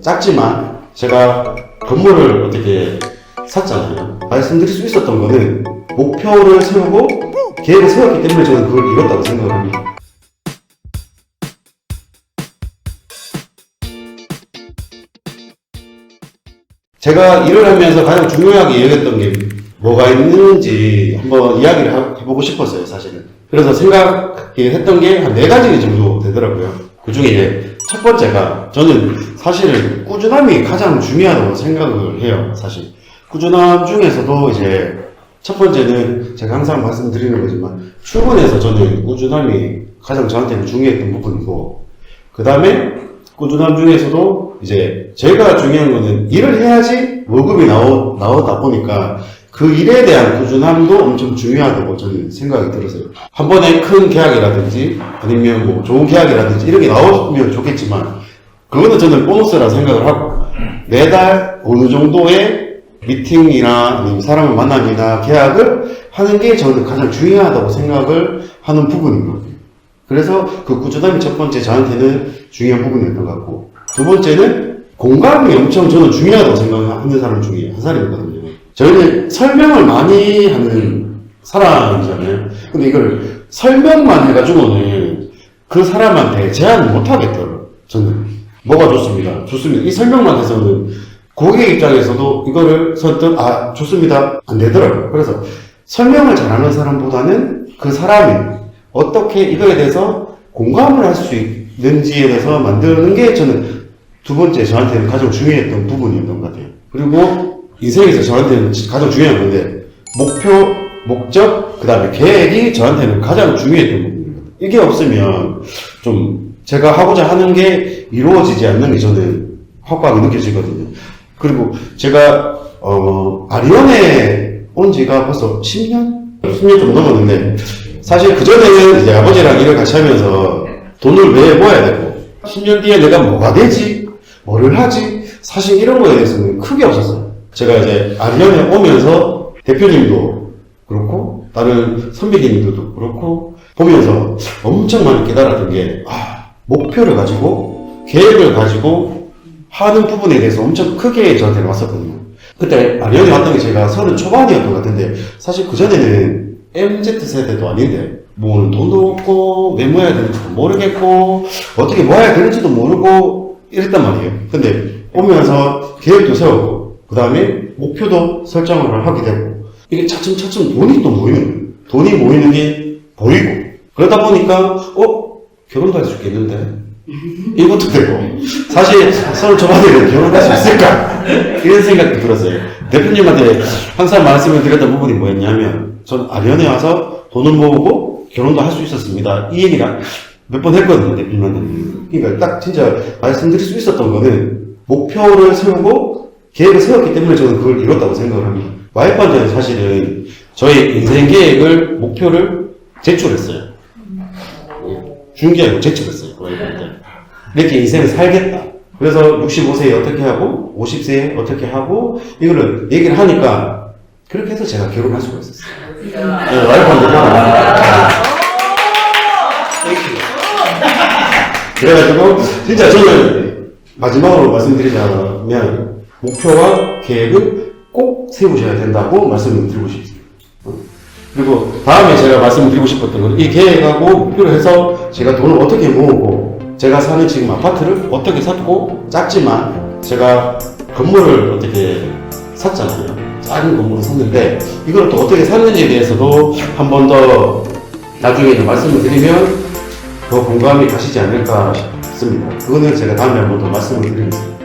작지만 제가 건물을 어떻게 샀잖아요. 말씀드릴 수 있었던 거는 목표를 세우고 계획을 세웠기 때문에 저는 그걸 이뤘다고 생각을 합니다. 제가 일을 하면서 가장 중요하게 여겼던 게 뭐가 있는지 한번 이야기를 해보고 싶었어요, 사실은. 그래서 생각했던 게 한 4가지 정도 되더라고요. 그 중에 이제 첫 번째가, 저는 사실은 꾸준함이 가장 중요하다고 생각을 해요, 사실. 꾸준함 중에서도 이제 첫 번째는 제가 항상 말씀드리는 거지만 출근해서 저는 꾸준함이 가장 저한테는 중요했던 부분이고, 그 다음에 꾸준함 중에서도 이제 제가 중요한 거는 일을 해야지 월급이 나오다 보니까 그 일에 대한 꾸준함도 엄청 중요하다고 저는 생각이 들었어요. 한 번에 큰 계약이라든지 아니면 뭐 좋은 계약이라든지 이런 게 나오면 좋겠지만 그거는 저는 보너스라 생각을 하고 매달 어느 정도의 미팅이나 아니면 사람을 만남이나 계약을 하는 게 저는 가장 중요하다고 생각을 하는 부분인 것 같아요. 그래서 그 꾸준함이 첫 번째 저한테는 중요한 부분이었던 것 같고, 두 번째는 공감이 엄청 저는 중요하다고 생각하는 사람 중에 한 사람이거든요. 저희는 설명을 많이 하는 사람이잖아요. 근데 이걸 설명만 해가지고는 그 사람한테 제안을 못 하겠더라고요. 저는 뭐가 좋습니다. 좋습니다. 이 설명만 해서는 고객 입장에서도 이거를 선뜻 좋습니다 안 되더라고요. 그래서 설명을 잘하는 사람보다는 그 사람이 어떻게 이거에 대해서 공감을 할 수 있는지에 대해서 만드는 게 저는 두 번째 저한테는 가장 중요했던 부분이었던 것 같아요. 그리고 인생에서 저한테는 가장 중요한 건데 목표, 목적, 그 다음에 계획이 저한테는 가장 중요했던 부분입니다. 이게 없으면 좀 제가 하고자 하는 게 이루어지지 않는 게 저는 확고하게 느껴지거든요. 그리고 제가 아리온에 온 지가 벌써 10년 좀 넘었는데, 사실 그전에는 이제 아버지랑 일을 같이 하면서 돈을 왜 모아야 되고 10년 뒤에 내가 뭐가 되지? 뭐를 하지? 사실 이런 거에 대해서는 크게 없었어요. 제가 이제 아리온에 오면서 대표님도 그렇고 다른 선배님들도 그렇고 보면서 엄청 많이 깨달았던 게 목표를 가지고 계획을 가지고 하는 부분에 대해서 엄청 크게 저한테 왔었거든요. 그때 아리온에 왔던 게 제가 30 초반이었던 것 같은데, 사실 그전에는 MZ세대도 아닌데 뭐 돈도 없고 왜 모아야 되는지도 모르겠고 어떻게 모아야 되는지도 모르고 이랬단 말이에요. 근데 오면서 계획도 세우고 그 다음에 목표도 설정을 하게 되고 이게 차츰차츰 돈이 또 돈이 모이는 게 보이고, 그러다 보니까 결혼도 할 수 있겠는데 이것도 되고, 사실 30 초반에는 결혼할 수 있을까 이런 생각도 들었어요. 대표님한테 항상 말씀을 드렸던 부분이 뭐였냐면, 전 아리온에 와서 돈을 모으고 결혼도 할 수 있었습니다. 이 얘기를 몇 번 했거든요, 대표님한테. 그러니까 딱 진짜 말씀드릴 수 있었던 거는 목표를 세우고 계획을 세웠기 때문에 저는 그걸 이뤘다고 생각을 합니다. 와이프한테는 사실은 저희 인생 계획을, 목표를 제출했어요. 중개하고 제출했어요, 와이프한테. 이렇게 인생을 살겠다. 그래서 65세에 어떻게 하고 50세에 어떻게 하고 이거를 얘기를 하니까 그렇게 해서 제가 결혼할 수가 있었어요. 네, 와이프한테 결혼했어요. 그래가지고 진짜 저는 마지막으로 말씀드리자면 목표와 계획을 꼭 세우셔야 된다고 말씀을 드리고 싶습니다. 그리고 다음에 제가 말씀드리고 싶었던 건, 이 계획하고 목표를 해서 제가 돈을 어떻게 모으고 제가 사는 지금 아파트를 어떻게 샀고, 작지만 제가 건물을 어떻게 샀잖아요. 작은 건물을 샀는데 이걸 또 어떻게 샀는지에 대해서도 한 번 더 나중에 말씀을 드리면 더 공감이 가시지 않을까 싶습니다. 그거는 제가 다음에 한 번 더 말씀을 드리겠습니다.